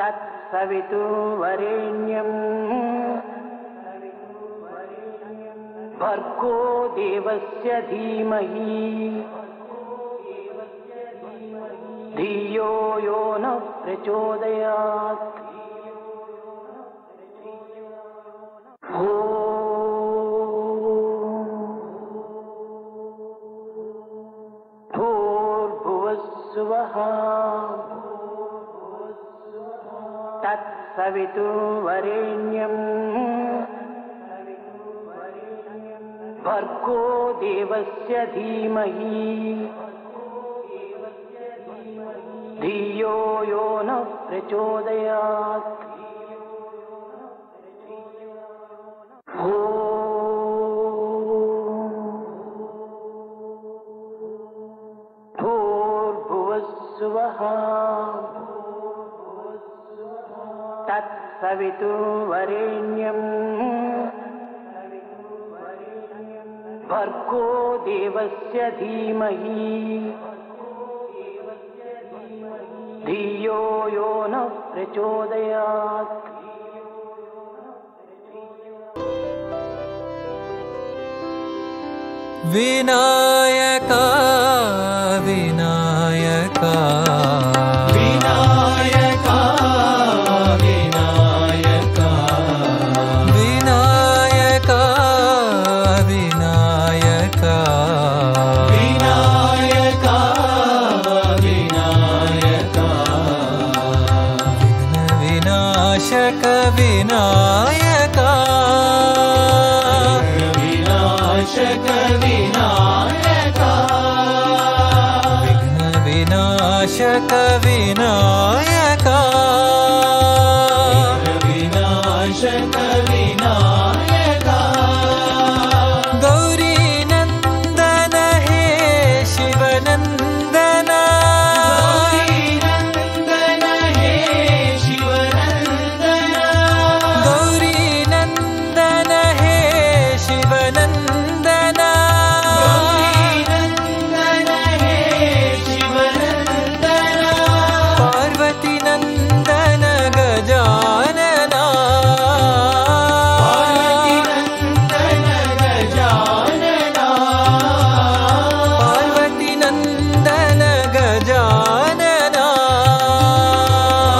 तत्सवितुर्वरेण्यं भर्गो देवस्य धीमहि धियो यो न प्रचोदयात्। भूर्भुवस्सुवः तत्सवितुर्वरेण्यं भर्गो देवस्य धीमहि धियो यो न प्रचोदयात्। भूर्भुवस्सुवः तत्सवितुर्वरेण्यं भर्गो देवस्य धीमहि धियो यो न प्रचोदयात्। विनायका विनायका विनायका विनायका विनायका विनायका विनायका विनायका विघ्न विनाशक विनायका विनाशक विनायका विघ्न विनाशक विनायका विनाशक विनायका गौरी नंदन हे शिवनंदन गौरी नंदन हे शिवनंदन गौरी नंदन हे शिवनंदन गौरी नंदन हे शिवनंदन पार्वती नंदन गजानना पार्वती नंदन गजानना पार्वती नंदन गजानना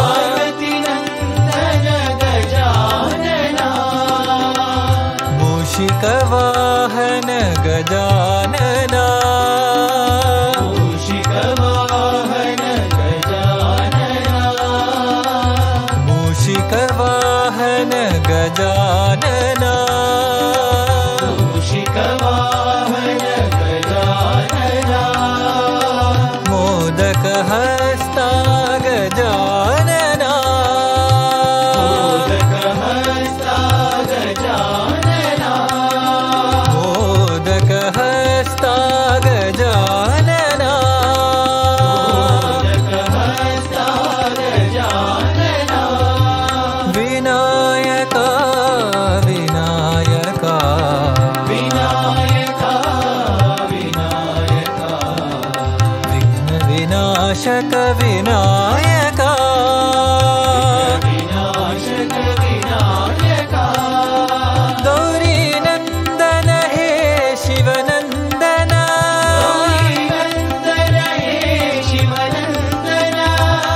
पार्वती नंदन गजानना मूषिक वाहन गजानना मूषिक वाहन गजानना मूषिक वाहन गजानना मूषिक वाहन गजानना मोदक हस्ता गजानना मोदक हस्ता गजानना मोदक हस्ता गजानना मोदक हस्ता गजानना विनायका विनायका विनायका विनायका विघ्न विनाशक विनायका विनाशक विनायका गौरी नंदन हे शिवनंदन गौरी नंदन हे शिवनंदन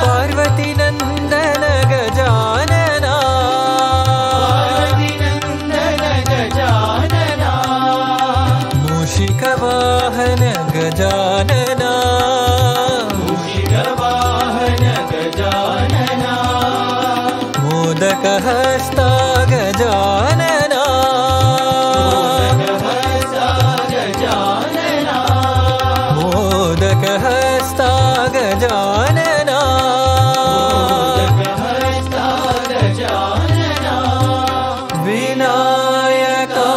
पार्वती नंदन गजानना पार्वती नंदन गजानना मूषिक वाहन गजानना मूषिक वाहन गजानना मोदक हस्ता गजानना मोदक हस्ता गजानना मोदक हस्ता गजानना मोदक हस्ता गजानना विनायका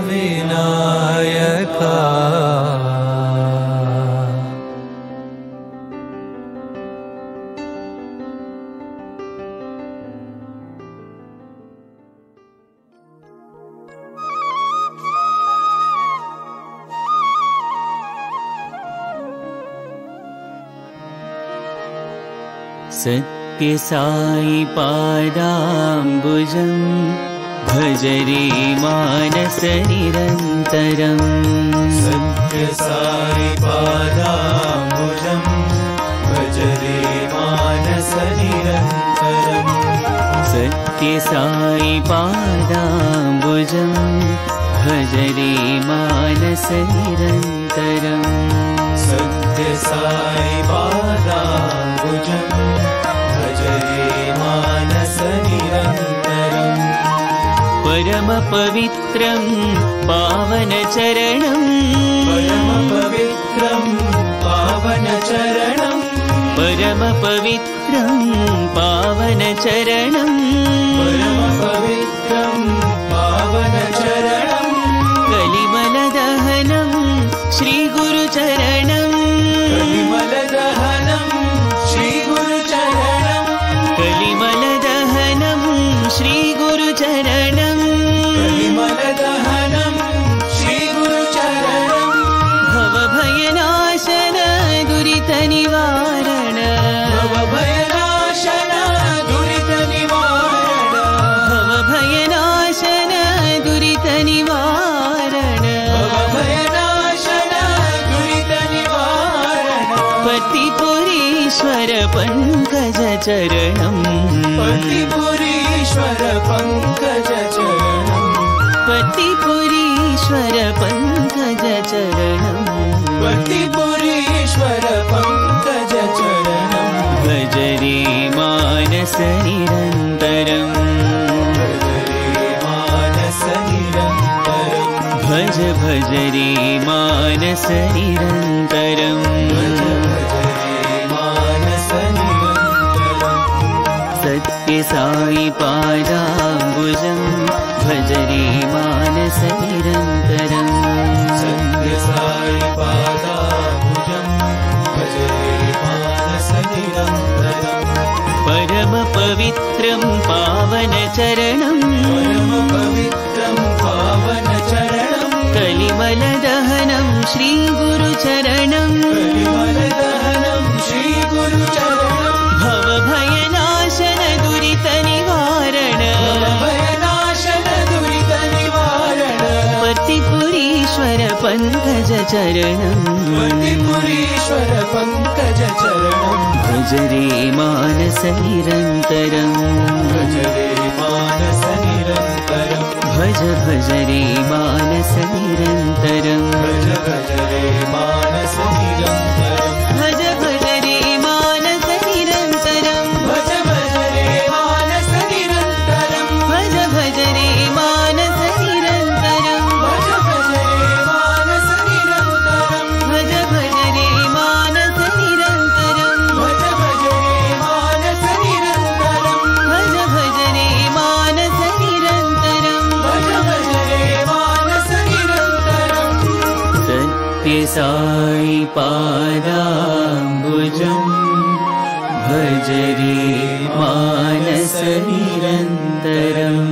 विनायका सत्यनारायण सत्यसाई पादाम्बुजं भज रे मानस निरन्तरम् सत्यसाई पादाम्बुजं भज रे मानस निरन्तरम् सत्यसाई पादाम्बुजं भज रे मानस निरन्तरम् सत्यसाई पादाम्बुजं भज रे मानस निरन्तरम् परम पवित्रं पावन चरणं परम पवित्रं पावन चरणं परम पवित्रं पावन चरणं परम पवित्रं पावन चरणं कलिमल दहनं श्री गुरु चरणं कलिमल दहनं श्री गुरु चरणं कलिमल दहनं श्री गुरु चरणं कलिमल दहनं श्री गुरु चरणं भव भयनाशन दुरित निवारण भव भयनाशन दुरित निवारण भव भयनाशन दुरित निवारण भव भयनाशन दुरित निवारण पतिपुरीश्वर पंकज चरणं पतिपुरीश्वर पंकज चरणं पतिपुरीश्वर पंकज चरणं पतिपुरीश्वर पंकज चरणं भज रे मानस निरन्तरम् भज रे मानस निरन्तरं भज भज रे मानस निरन्तरम् भज रे मानस निरन्तरं सत्यसाई पादाम्बुजं भज रे मानस निरन्तरम् सत्यसाई पादाम्बुजं भज रे मानस निरन्तरं परम पवित्रं पावन चरणं परम पवित्रं पावन चरणं कलिमल दहनं श्री गुरु चरणं कलिमल दहनं श्री गुरु चरणं भव भयनाशन दुरित निवारण भयनाशन दुरित निवारण पतिपुरीश्वर पंकज चरणं पतिपुरीश्वर पंकज चरणं भज रे मानस निरन्तरम् भज रे मानस निरन्तरं भज भज रे मानस निरन्तरम् भज रे मानस निरन्तरं भज भज रे मानस निरन्तरम् भज रे मानस निरन्तरं भज भज रे मानस निरन्तरम् भज रे मानस निरन्तरं भज भज रे मानस निरन्तरम् भज रे मानस निरन्तरं भज भज रे मानस निरन्तरम् भज रे मानस निरन्तरं सत्यसाई पादाम्बुजं भज रे मानस निरन्तरम्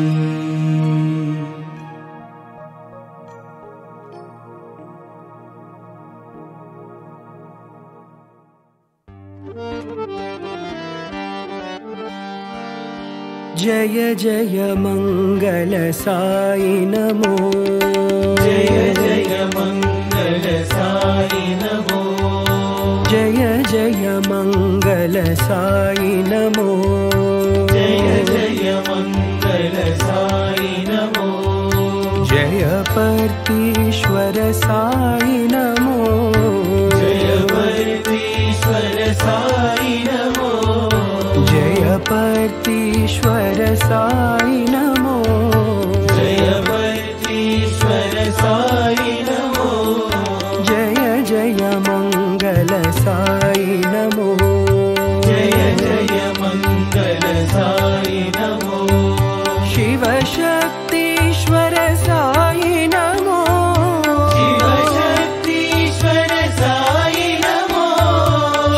जय जय मंगल साई नमो जय जय मंगल साई नमो जय जय मंगल साई नमो जय जय मंगल साई नमो जय परतीश्वर साई नमो जय परतीश्वर साई नमो जय परतीश्वर साई नमो जय परतीश्वर साई नमो जय जय मंगल साई नमो जय जय मंगल साई नमो शिव शक्तीश्वर साई नमो शिव शक्तीश्वर साई नमो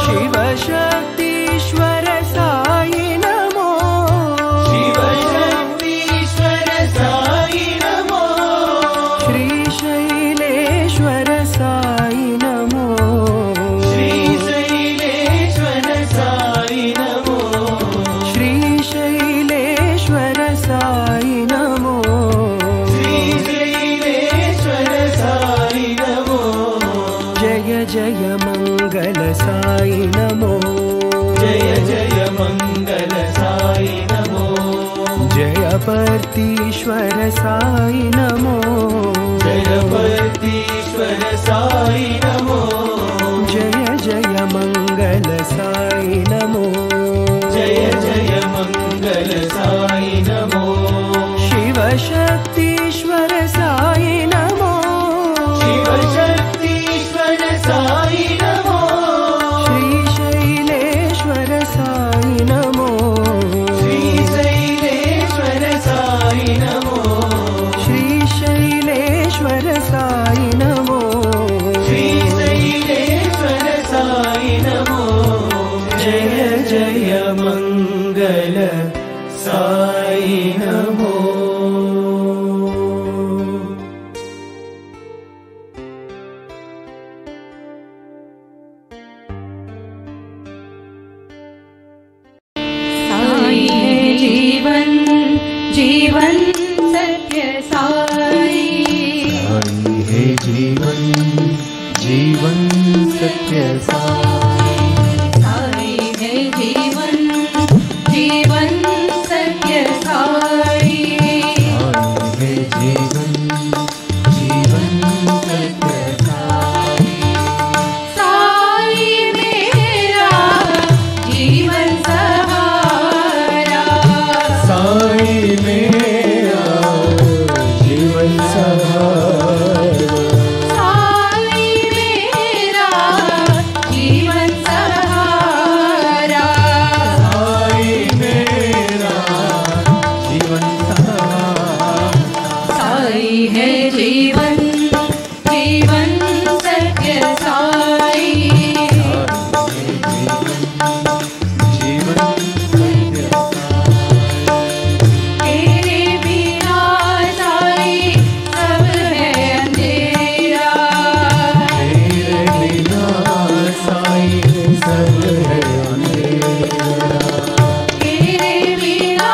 शिव शक्तीश्वर साई नमो शिव शक्तीश्वर साई नमो श्री शैलेश्वर साई नमो श्री शैलेश्वर साई नमो जयपर्तीश्वर साई नमो जयपर्तीश्वर साई नमो जय जय मंगल साई नमो जय जय मंगल साई नमो शिव शक्तीश्वर साई नमो शिव शक्तीश्वर साई नमो श्री शैलेश्वर साई नमो श्री शैलेश्वर साई नमो श्री शैलेश्वर साई नमो श्री शैलेश्वर साई नमो जय जय मंगल साई नमो साई है जीवन जीवन सत्य साई साई है जीवन जीवन सत्य साई साई है जीवन जीवन सत्य साई साई है जीवन जीवन सत्य साई साई मेरा जीवन सहारा साई मेरा जीवन सहारा साई मेरा जीवन सहारा साई मेरा जीवन सहारा साई है जीवन जीवन सत्य साई जीवन सत्य तेरे बिना साई सब है अंधेरा तेरे बिना साई सब है अंधेरा तेरे बिना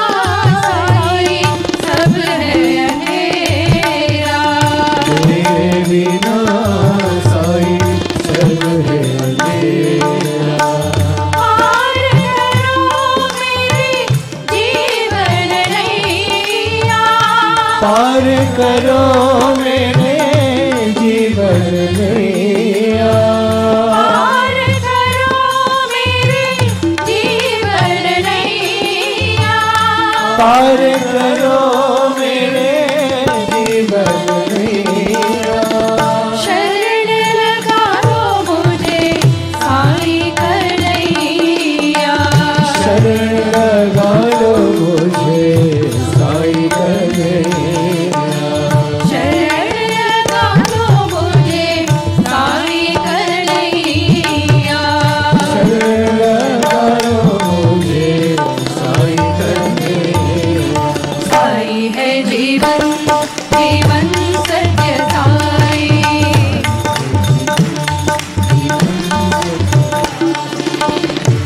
साई सब है अंधेरा तेरे बिना साई सब है अंधेरा पार करो मेरे जीवन नैया पार करो मेरे जीवन नैया पार करो मेरे जीवन नैया पार करो मेरे जीवन नैया शरण लगा दो मुझे साई कन्हैया शरण लगा लो मुझे साई कन्हैया शरण लगा दो मुझे साई कन्हैया शरण लगा लो मुझे साई कन्हैया साई है जीवन जीवन सत्य साई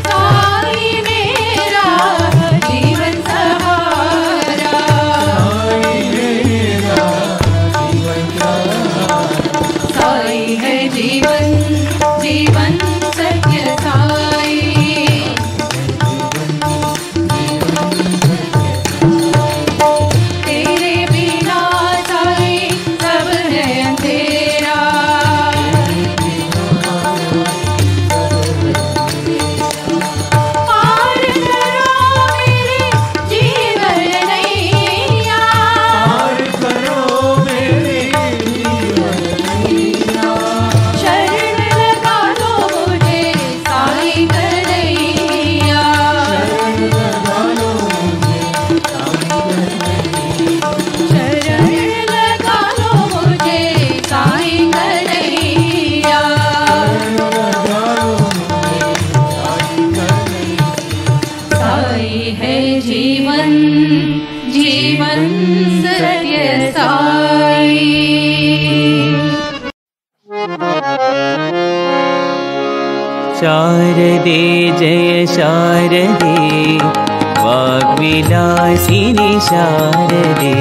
साई मेरा जीवन सहारा साई मेरा जीवन सहारा साई है जीवन जीवन सत्य साई तेरे बिना साई सब है अंधेरा पार करो मेरे जीवन नैया पार करो मेरे जीवन नैया शरण लगा दो मुझे साई कन्हैया शरण लगा लो मुझे साई कन्हैया शरण लगा दो मुझे साई कन्हैया साई है जीवन जीवन सत्य साई शारदे जय शारदे वाग्विलासिनि शारदे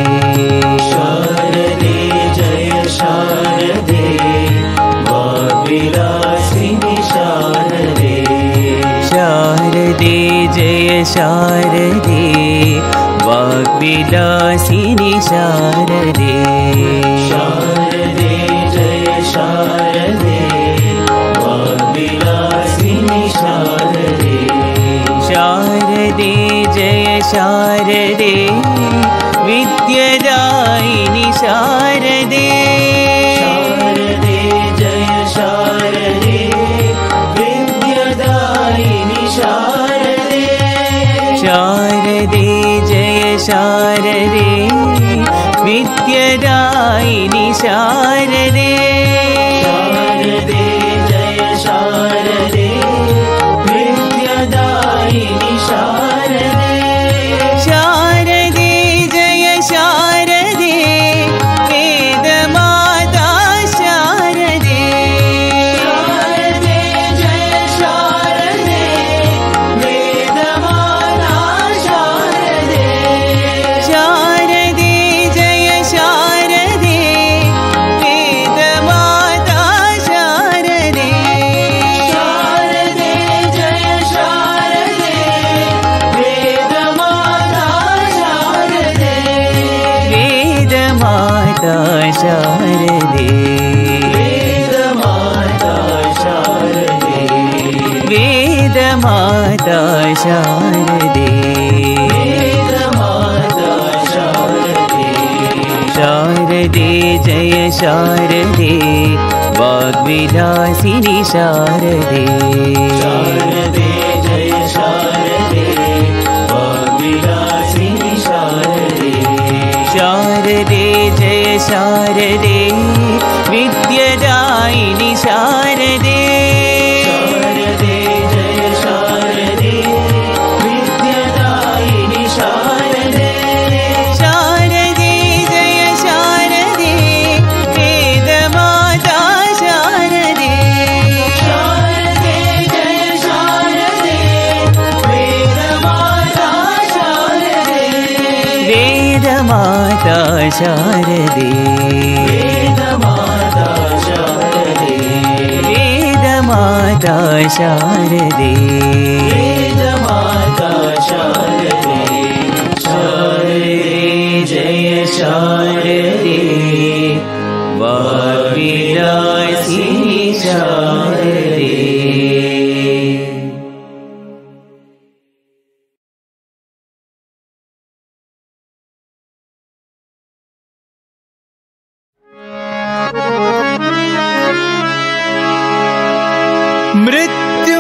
शारदे जय शारदे वाग्विलासिनि शारदे शारदे जय शारदे वाग्विलासिनि शारदे शारदे जय शारदे वाग्विलासिनि शारदे शारदे जय शारदे विद्यादायिनि शारदे शारदे जय शारदे विद्यादायिनि शारदे शारदे जय शारदे विद्यादायिनि शारदे शारदे जय शारदे विद्यादायिनि शारदे शारदे जय शारदे वेदमाता शारदे शारदे जय शारदे वेदमाता शारदे शारदे जय शारदे वेदमाता शारदे शारदे जय शारदे वेदमाता शारदे वेदमाता शारदे वेदमाता शारदे वेदमाता शारदे वेदमाता शारदे शारदे जय शारदे वाग्विलासिनि शारदे शारदे जय शारदे वाग्विलासिनि शारदे शारदे जय शारदे विद्यादायिनि शारदे शारदे जय शारदे विद्यादायिनि शारदे शारदे जय शारदे वेदमाता शारदे शारदे जय शारदे वेदमाता शारदे वेदमाता शारदे वेदमाता शारदे वेदमाता शारदे वेदमाता शारदे शारदे जय शारदे वाग्विलासिनि शारदे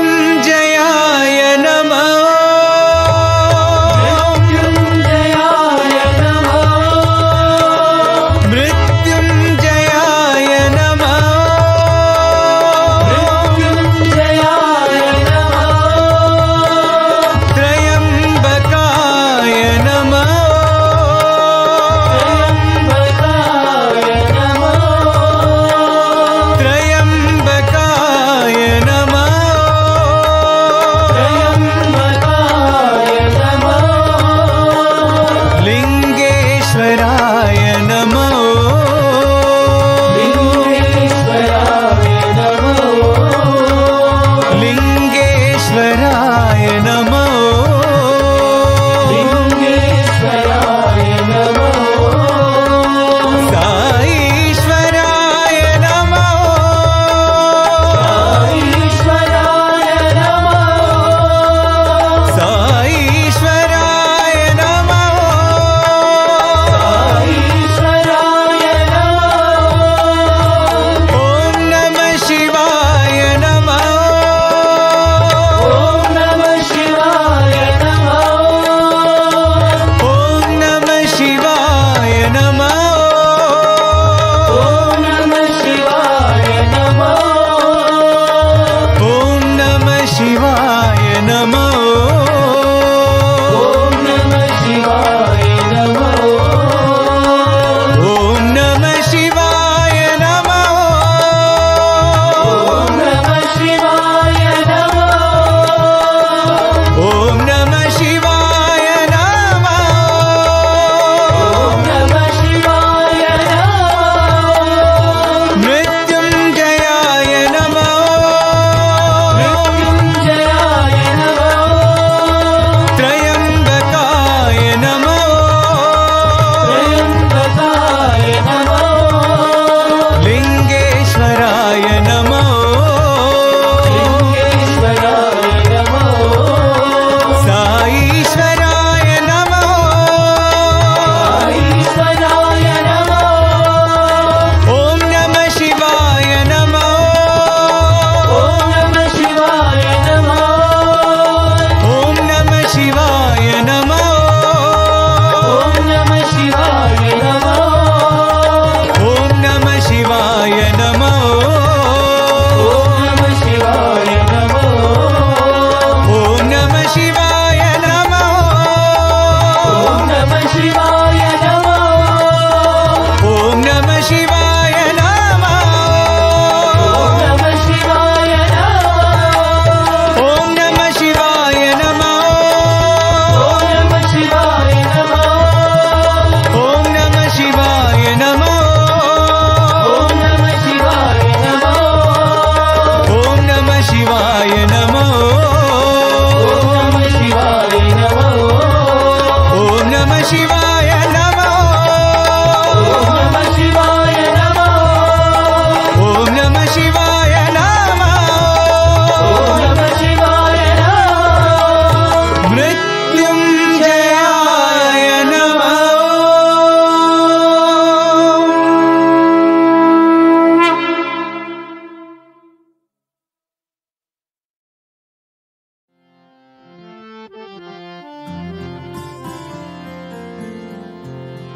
मृत्युञ्जयाय नमः मृत्युञ्जयाय नमः मृत्युञ्जयाय नमः मृत्युञ्जयाय नमः त्र्यम्बकाय नमः त्र्यम्बकाय नमः त्र्यम्बकाय नमः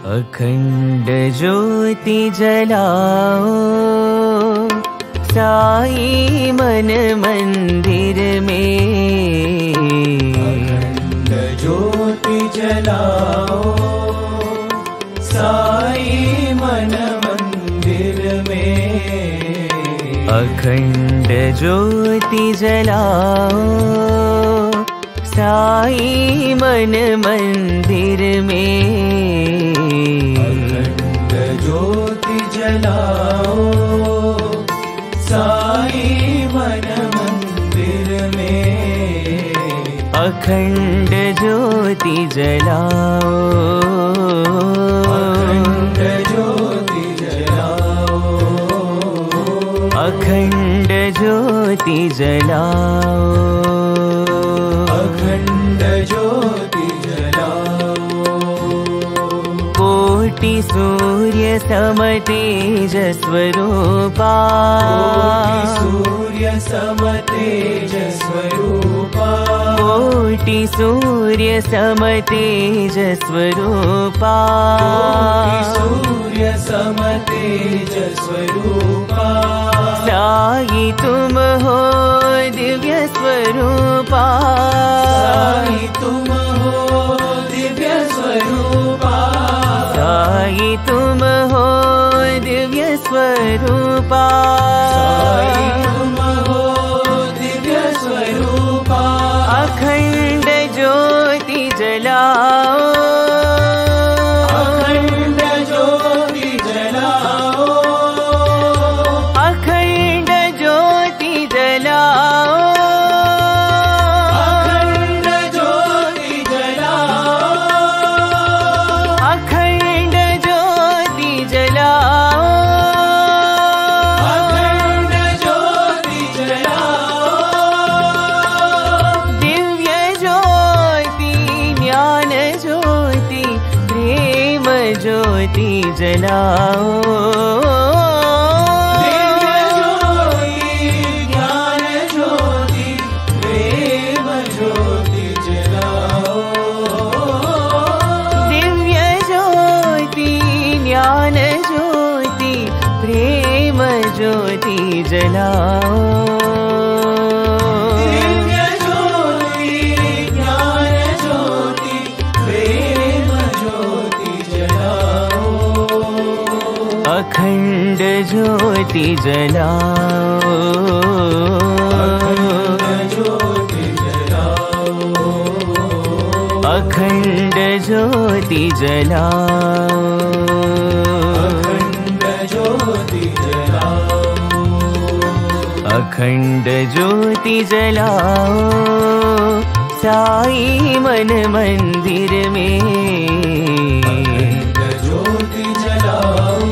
अखंड ज्योति जलाओ साई मन मंदिर में। अखंड ज्योति जलाओ साई मन मंदिर में। अखंड ज्योति जलाओ साई मन मंदिर में। अखंड ज्योति जलाओ साई मन मंदिर में। अखंड ज्योति जलाओ। अखंड ज्योति जलाओ। अखंड ज्योति जलाओ। अखंड ज्योति जलाओ। कोटि सूर्य सम तेज स्वरूपा। सूर्य सम तेज स्वरूपा। कोटि सूर्य सम तेज स्वरूपा। सूर्य सम तेज स्वरूपा। साई तुम हो दिव्य स्वरूपा। साई तुम हो दिव्य स्वरूपा। साई तुम हो दिव्य स्वरूपा। साई तुम हो दिव्य स्वरूपा। अखंड ज्योति जलाओ। अखंड ज्योति जलाओ। अखंड ज्योति जलाओ। अखंड ज्योति जलाओ। अखंड ज्योति जलाओ। अखंड ज्योति जलाओ। दिव्य ज्योति ज्ञान ज्योति प्रेम ज्योति जलाओ। दिव्य ज्योति ज्ञान ज्योति प्रेम ज्योति जलाओ। दिव्य ज्योति ज्ञान ज्योति प्रेम ज्योति जलाओ। दिव्य ज्योति ज्ञान ज्योति प्रेम ज्योति जलाओ। अखंड ज्योति जलाओ। अखंड ज्योति जलाओ। अखंड ज्योति जलाओ। अखंड ज्योति जलाओ। अखंड ज्योति जलाओ साई मन मंदिर में। अखंड ज्योति जलाओ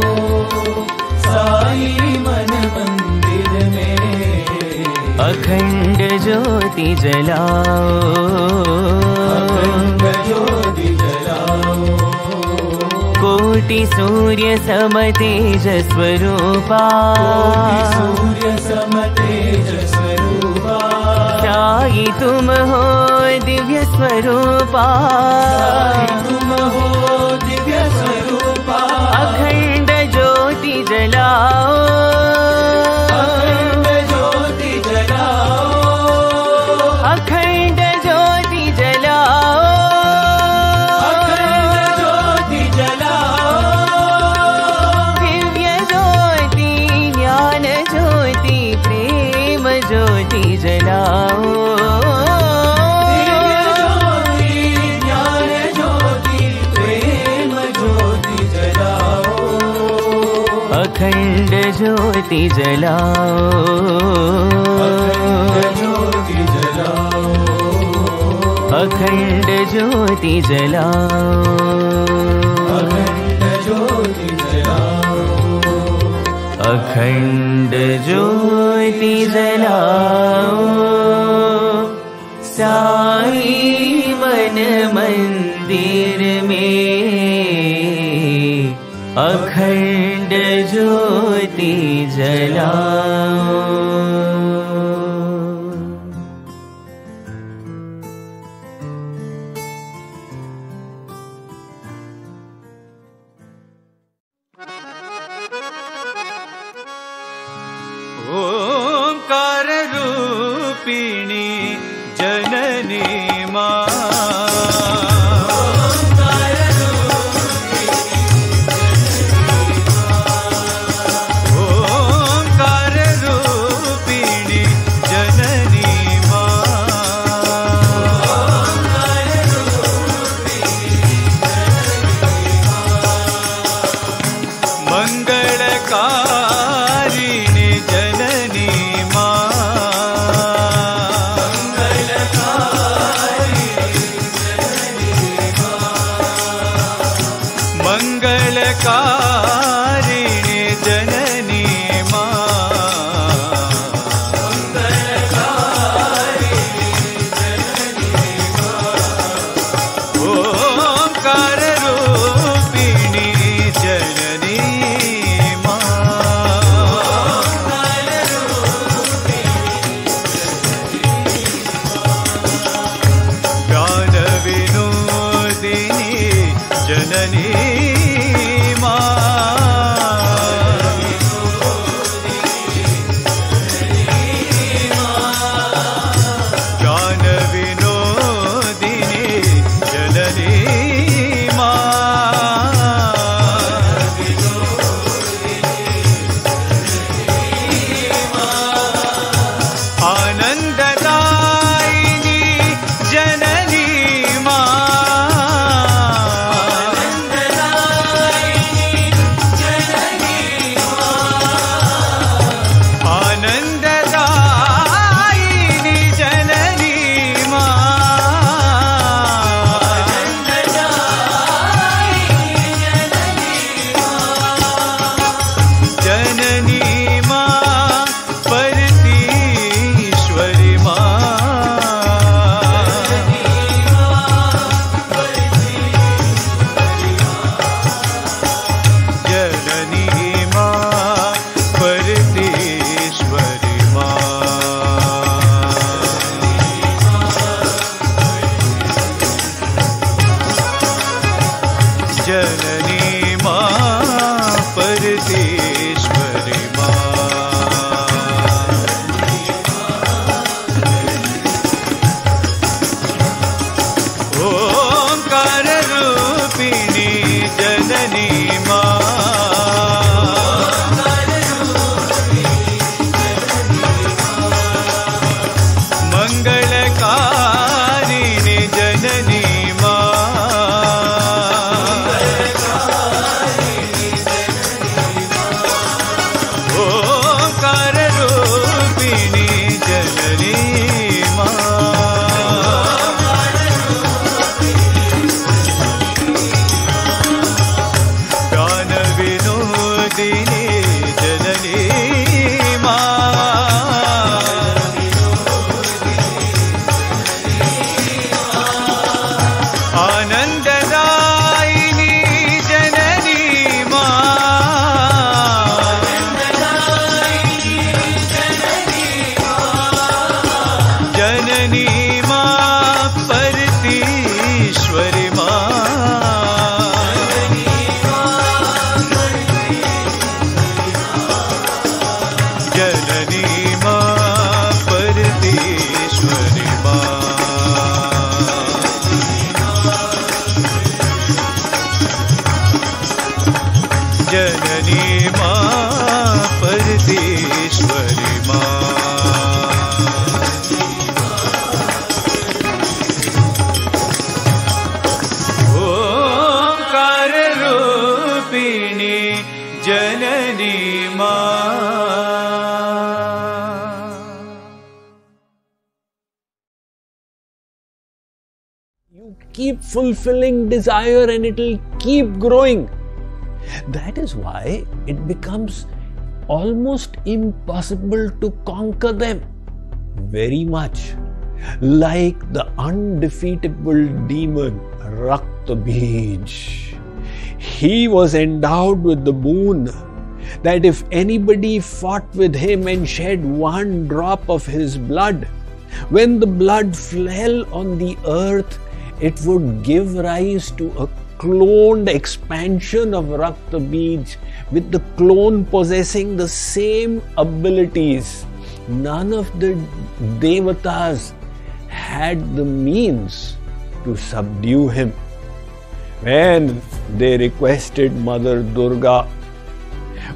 साई मन मंदिर में। अखंड ज्योति जलाओ। अखंड ज्योति जलाओ। कोटि सूर्य सम तेज स्वरूपा। सूर्य सम तेज स्वरूपा। साई तुम हो दिव्य स्वरूपा। साई तुम हो दिव्य स्वरूपा। अखंड ज्योति जलाओ। अखंड ज्योति जलाओ। अखंड ज्योति जलाओ। अखंड ज्योति जलाओ। दिव्य ज्योति ज्ञान ज्योति प्रेम ज्योति जलाओ। दिव्य ज्योति ज्ञान ज्योति प्रेम ज्योति जलाओ। अखंड ज्योति जलाओ। अखंड ज्योति जलाओ। अखंड ज्योति जलाओ। अखंड ज्योति जलाओ। अखंड ज्योति जलाओ साई मन मंदिर में। अखंड ज्योति जलाओ। रूपिणी जननी मां। Keep fulfilling desire and it'll keep growing. That is why it becomes almost impossible to conquer them. Very much like the undefeatable demon Raktabij. He was endowed with the boon that if anybody fought with him and shed one drop of his blood, when the blood fell on the earth, it would give rise to a cloned expansion of Raktabij, with the clone possessing the same abilities none of the devatas had the means to subdue him. When they requested Mother Durga,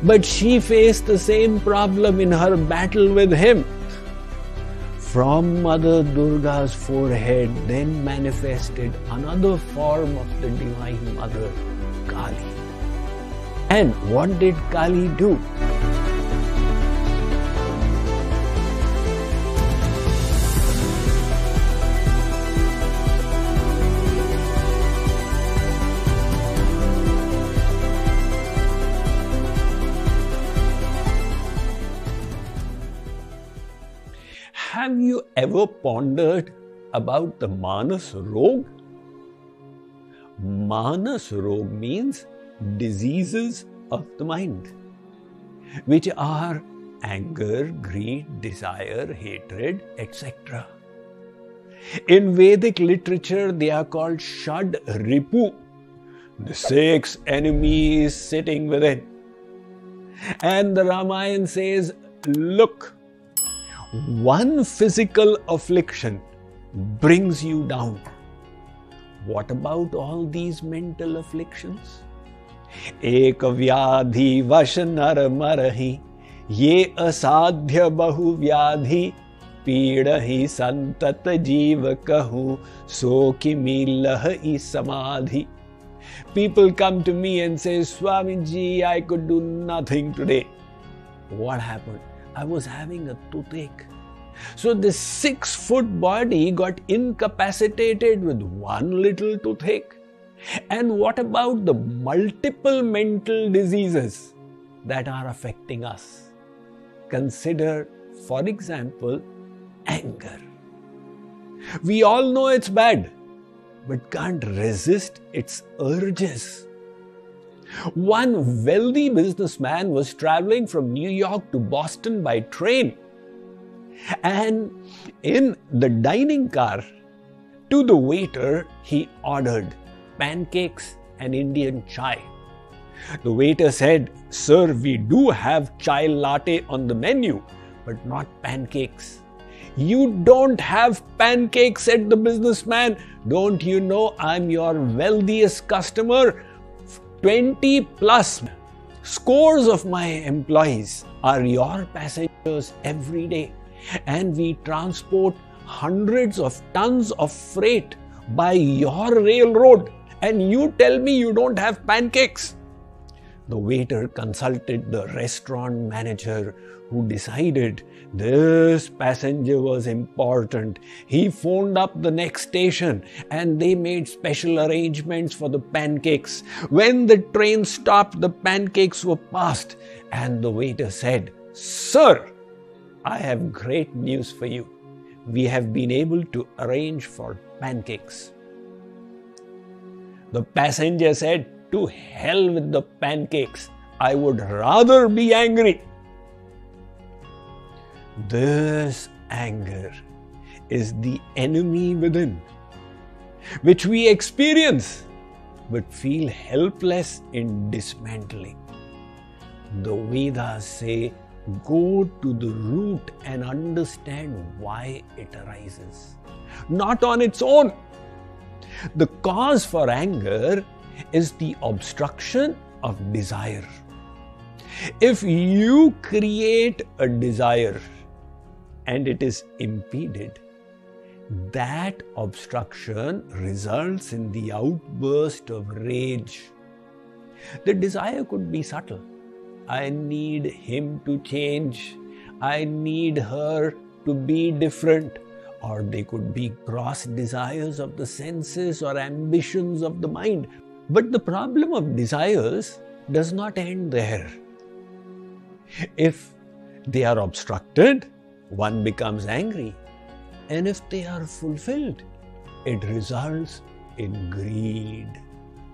but she faced the same problem in her battle with him. From Mother Durga's forehead then manifested another form of the Divine Mother, Kali. And what did Kali do? Have you ever pondered about the Manas Rog? Manas Rog means diseases of the mind, which are anger, greed, desire, hatred, etc. In Vedic literature, they are called Shad Ripu, the 6 enemies sitting within. And the Ramayana says, look, one physical affliction brings you down. What about all these mental afflictions? Ek vyadhi vash nar marahi, ye asadhya bahu vyadhi, पीड़हि संतत जीव कहूँ सो किमिलहि समाधि. People come to me and say, Swamiji, I could do nothing today. What happened? I was having a toothache. So this 6-foot body got incapacitated with one little toothache. And what about the multiple mental diseases that are affecting us? Consider, for example, anger. We all know it's bad, but can't resist its urges. One wealthy businessman was traveling from New York to Boston by train. And in the dining car, to the waiter, he ordered pancakes and Indian chai. The waiter said, "Sir, we do have chai latte on the menu, but not pancakes." "You don't have pancakes," said the businessman. "Don't you know I'm your wealthiest customer? 20 plus scores of my employees are your passengers every day, and we transport hundreds of tons of freight by your railroad, and you tell me you don't have pancakes?" The waiter consulted the restaurant manager, who decided this passenger was important. He phoned up the next station and they made special arrangements for the pancakes. When the train stopped, the pancakes were passed, and the waiter said, "Sir, I have great news for you. We have been able to arrange for pancakes." The passenger said, "To hell with the pancakes. I would rather be angry." This anger is the enemy within, which we experience but feel helpless in dismantling. The Vedas say, go to the root and understand why it arises, not on its own. The cause for anger is the obstruction of desire. If you create a desire and it is impeded, that obstruction results in the outburst of rage. The desire could be subtle. I need him to change. I need her to be different. Or they could be gross desires of the senses or ambitions of the mind. But the problem of desires does not end there. If they are obstructed, one becomes angry. And if they are fulfilled, it results in greed.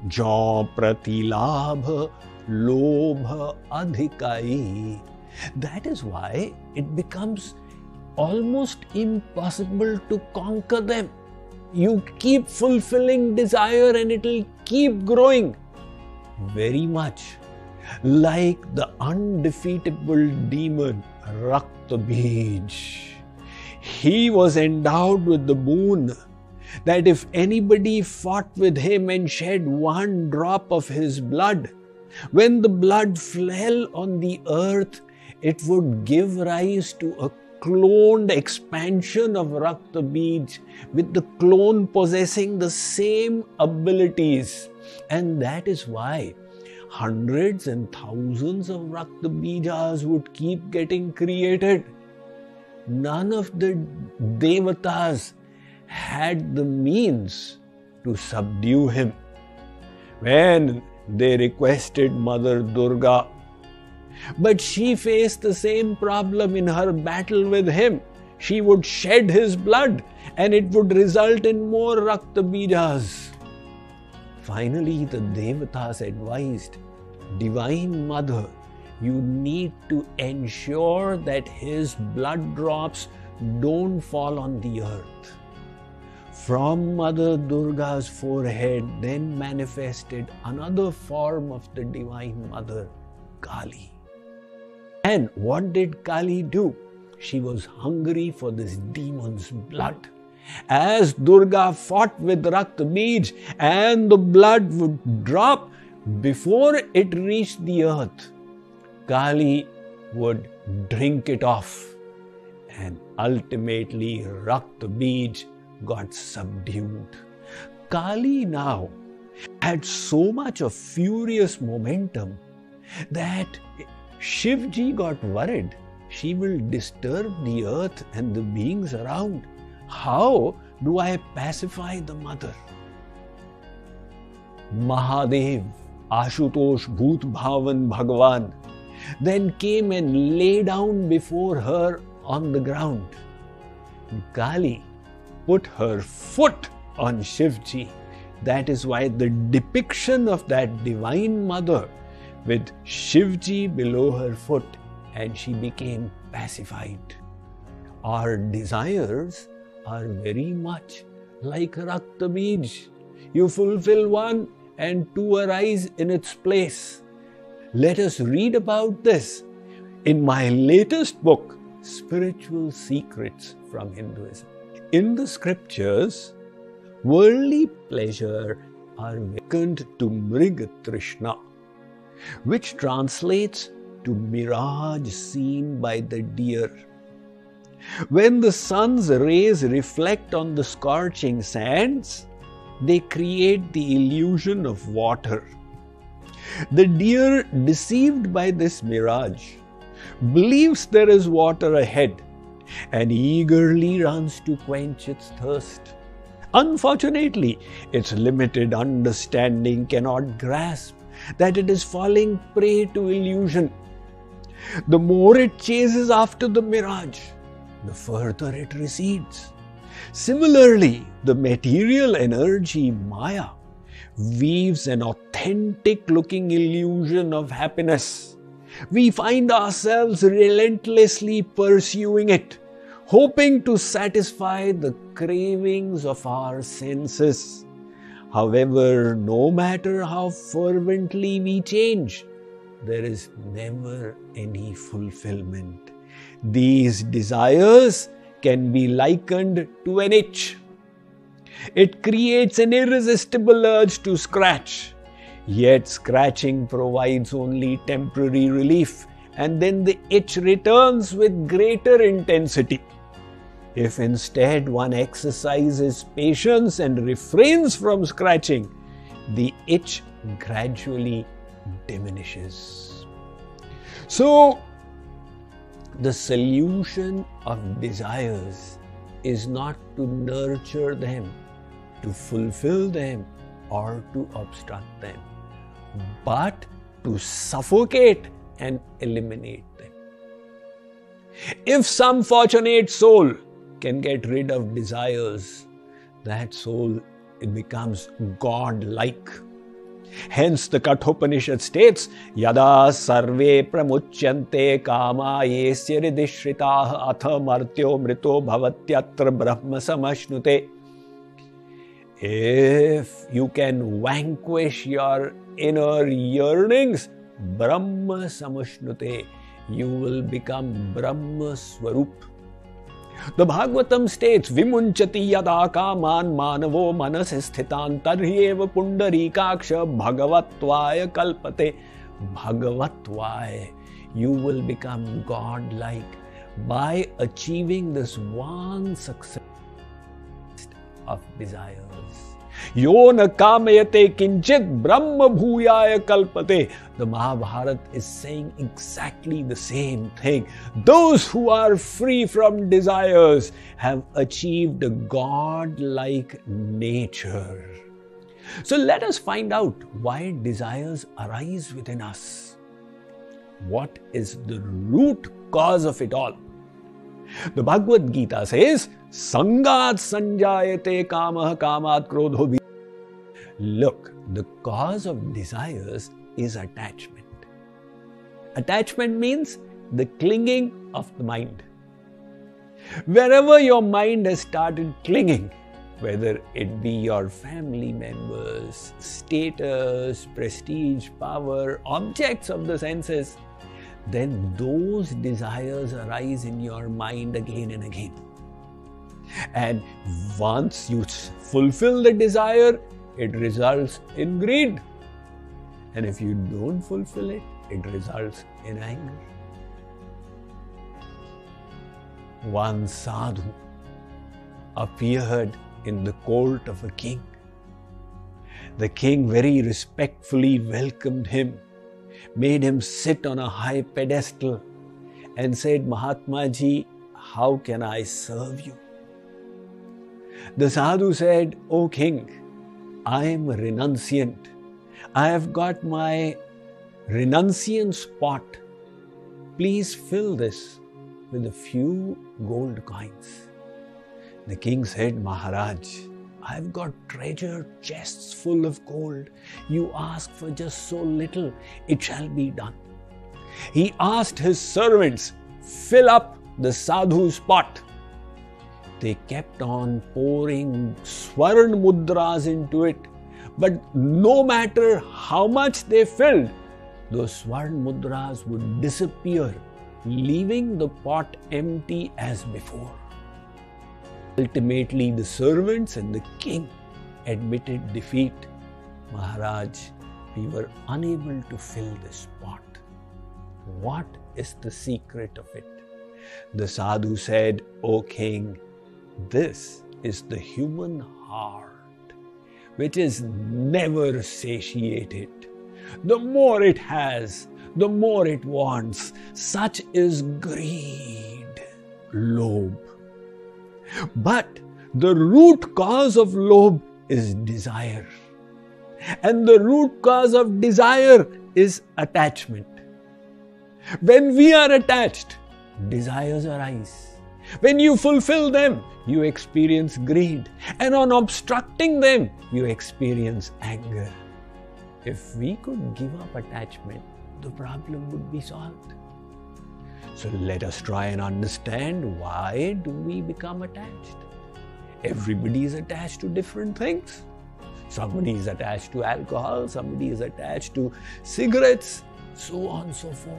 Jo pratilabha lobha adhikai. That is why it becomes almost impossible to conquer them. You keep fulfilling desire and it will keep growing very much. like the undefeatable demon Raktabij. He was endowed with the boon that if anybody fought with him and shed one drop of his blood, when the blood fell on the earth, it would give rise to a cloned expansion of Raktabij, with the clone possessing the same abilities. And that is why hundreds and thousands of Raktabijas would keep getting created. None of the Devatas had the means to subdue him. When they requested Mother Durga, but she faced the same problem in her battle with him. She would shed his blood and it would result in more Raktabijas. Finally, the Devatas advised, Divine Mother, you need to ensure that his blood drops don't fall on the earth. From Mother Durga's forehead then manifested another form of the Divine Mother, Kali. And what did Kali do? She was hungry for this demon's blood. As Durga fought with Raktabij and the blood would drop before it reached the earth, Kali would drink it off, and ultimately Raktabij got subdued. Kali now had so much of furious momentum that Shivji got worried. She will disturb the earth and the beings around. How do I pacify the mother? Mahadev, Ashutosh Bhoot Bhavan Bhagavan, then came and lay down before her on the ground. Kali put her foot on Shivji. That is why the depiction of that Divine Mother with Shivji below her foot, and she became pacified. Our desires are very much like Raktabij. You fulfill one and two arise in its place. Let us read about this in my latest book, Spiritual Secrets from Hinduism. In the scriptures, worldly pleasure are likened to Mrig Trishna, which translates to mirage seen by the deer. When the sun's rays reflect on the scorching sands, they create the illusion of water. The deer, deceived by this mirage, believes there is water ahead and eagerly runs to quench its thirst. Unfortunately, its limited understanding cannot grasp that it is falling prey to illusion. The more it chases after the mirage, the further it recedes. Similarly, the material energy Maya weaves an authentic-looking illusion of happiness. We find ourselves relentlessly pursuing it, hoping to satisfy the cravings of our senses. However, no matter how fervently we change, there is never any fulfillment. These desires can be likened to an itch. It creates an irresistible urge to scratch. Yet scratching provides only temporary relief, and then the itch returns with greater intensity. If instead one exercises patience and refrains from scratching, the itch gradually diminishes. So, the solution of desires is not to nurture them, to fulfill them, or to obstruct them, but to suffocate and eliminate them. If some fortunate soul can get rid of desires, that soul becomes God-like. Hence the Kathopanishad states, Yada sarve pramuchyante kama yesya ridishritaah atha martyo mrito bhavatyatra brahma samashnute. If you can vanquish your inner yearnings, Brahma Samushnute. You will become Brahma Swarup. The Bhagavatam states, Vimunchati yada kaman manavo manasisthitan tarhyeva pundarikaksha bhagavatvaya kalpate. Bhagavatvaya. You will become God-like by achieving this one success of desires. Yona kamayate kinchit brahma bhuyaya kalpate. The Mahabharata is saying exactly the same thing. Those who are free from desires have achieved a God-like nature. So let us find out why desires arise within us. What is the root cause of it all? The Bhagavad Gita says, Sangat sanjayate kamah kamat krodho. Look, the cause of desires is attachment. Attachment means the clinging of the mind. Wherever your mind has started clinging, whether it be your family members, status, prestige, power, objects of the senses, then those desires arise in your mind again and again. And once you fulfill the desire, it results in greed. And if you don't fulfill it, it results in anger. One sadhu appeared in the court of a king. The king very respectfully welcomed him, made him sit on a high pedestal and said, Mahatma Ji, how can I serve you? The sadhu said, O king, I am a renunciant. I have got my renunciant spot. Please fill this with a few gold coins. The king said, Maharaj, I've got treasure chests full of gold. You ask for just so little, it shall be done. He asked his servants, fill up the sadhu's pot. They kept on pouring swarn mudras into it. But no matter how much they filled, those swarn mudras would disappear, leaving the pot empty as before. Ultimately, the servants and the king admitted defeat. Maharaj, we were unable to fill this pot. What is the secret of it? The sadhu said, O king, this is the human heart, which is never satiated. The more it has, the more it wants. Such is greed, lobh. But the root cause of lobh is desire. And the root cause of desire is attachment. When we are attached, desires arise. When you fulfill them, you experience greed. And on obstructing them, you experience anger. If we could give up attachment, the problem would be solved. So let us try and understand, why do we become attached? Everybody is attached to different things. Somebody is attached to alcohol, somebody is attached to cigarettes, so on and so forth.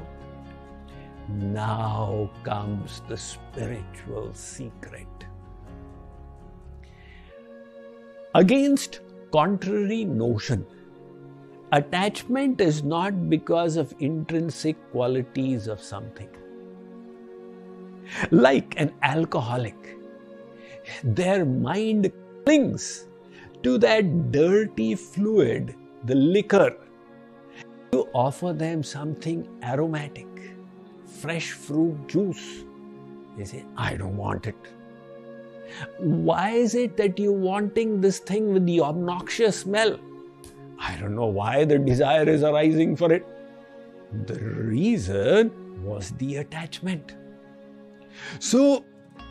Now comes the spiritual secret. Against contrary notion, attachment is not because of intrinsic qualities of something. Like an alcoholic, their mind clings to that dirty fluid, the liquor. You offer them something aromatic, fresh fruit juice. They say, I don't want it. Why is it that you're wanting this thing with the obnoxious smell? I don't know why the desire is arising for it. The reason was the attachment. So,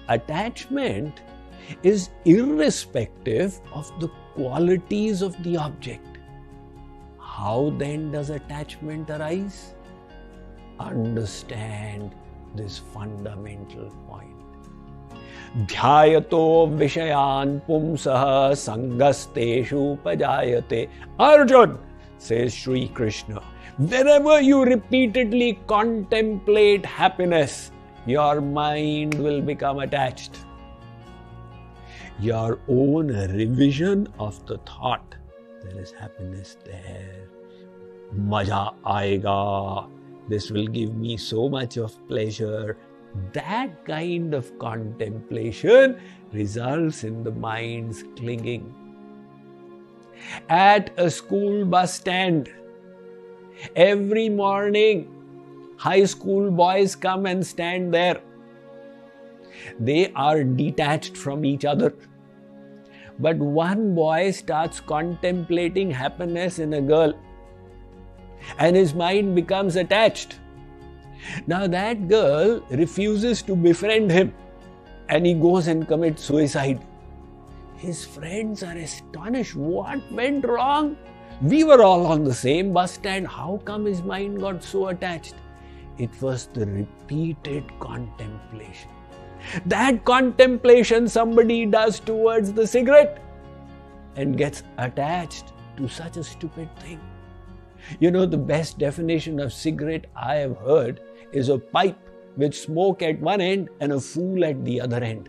attachment is irrespective of the qualities of the object. How then does attachment arise? Understand this fundamental point. Dhyayato vishayan pumsah sangasteshu pajayate. Arjun, says Sri Krishna. Whenever you repeatedly contemplate happiness, your mind will become attached. Your own revision of the thought, there is happiness there. Maja aayega. This will give me so much of pleasure. That kind of contemplation results in the mind's clinging. At a school bus stand, every morning, high school boys come and stand there. They are detached from each other. But one boy starts contemplating happiness in a girl, and his mind becomes attached. Now that girl refuses to befriend him, and he goes and commits suicide. His friends are astonished. What went wrong? We were all on the same bus stand. How come his mind got so attached? It was the repeated contemplation. That contemplation somebody does towards the cigarette and gets attached to such a stupid thing. You know, the best definition of cigarette I have heard is a pipe with smoke at one end and a fool at the other end.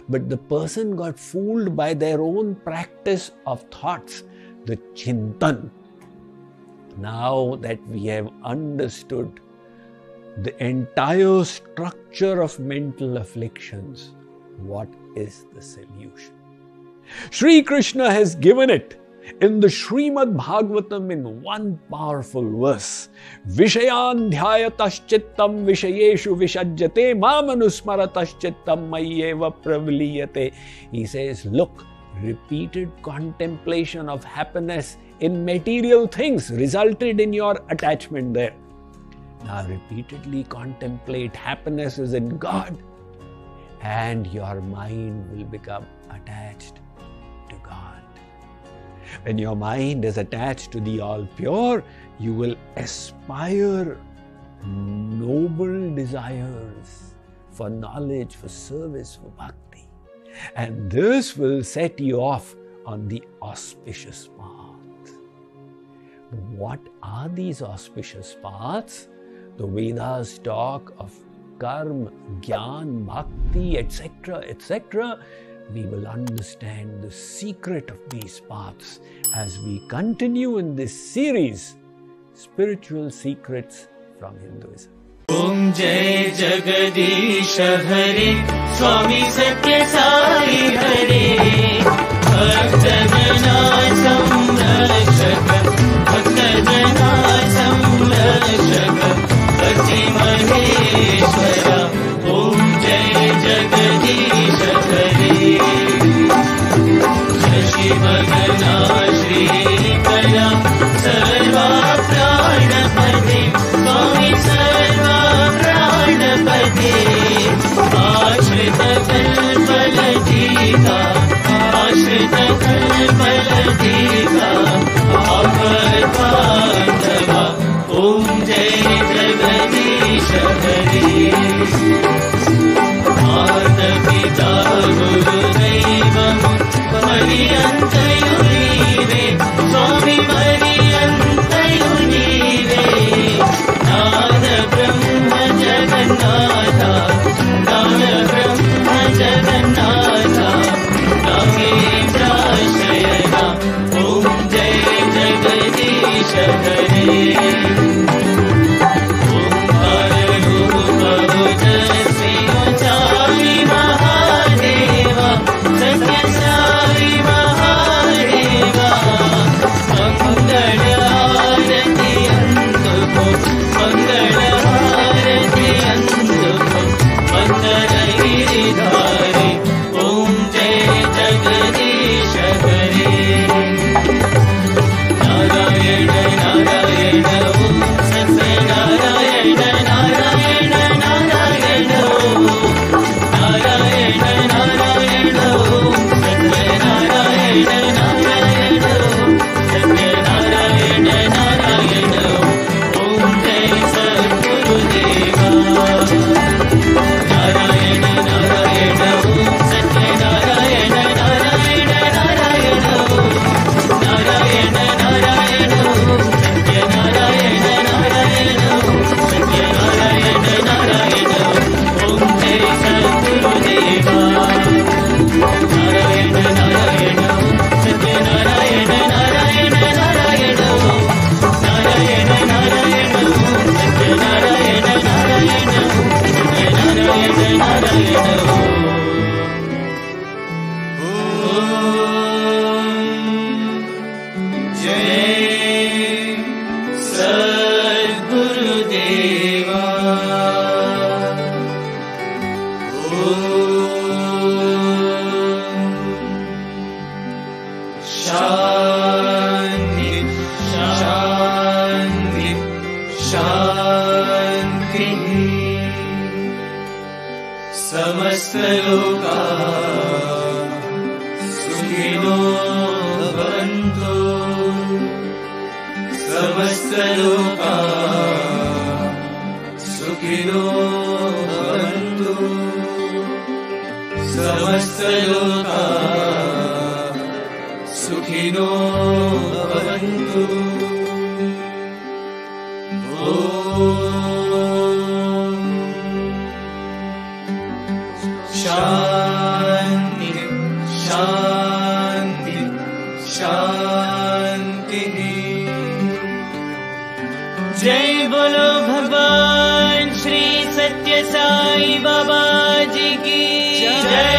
But the person got fooled by their own practice of thoughts, the chintan. Now that we have understood the entire structure of mental afflictions, what is the solution? Sri Krishna has given it in the Srimad Bhagavatam in one powerful verse. Vishayan dhyayataschittam vishayeshu vishajyate mamanusmarataschittam mayyeva praviliyate. He says, look, repeated contemplation of happiness in material things resulted in your attachment there. Now repeatedly contemplate happiness is in God, and your mind will become attached to God. When your mind is attached to the All-Pure, you will aspire noble desires for knowledge, for service, for bhakti. And this will set you off on the auspicious path. What are these auspicious paths? The Vedas talk of karma, jnana, bhakti, etc., etc. We will understand the secret of these paths as we continue in this series, Spiritual Secrets from Hinduism. Om Jai Jagadish Hare, Swami Satya Sai Hare, Bhaktadana Samrakshaka, Bhaktadana Samrakshaka, Bhakti Maheshwara. Om Jai Jagadish Hare, Shashi Bhagana Shri Kala, Sarva Pranapati, Swami Sarva Pranapati, Ashrita Kalpaladika, Ashrita Kalpaladika, सद्गुरुदेवा शांति शांति शांति समस्त लोका सुखिनो भवन्तु समस्त लोका सुखिनो भवन्तु समस्त लोका सुखिनो भवन्तु शांति शांति शांति जय बोलो भगवान श्री सत्य साई बाबा जी की जय।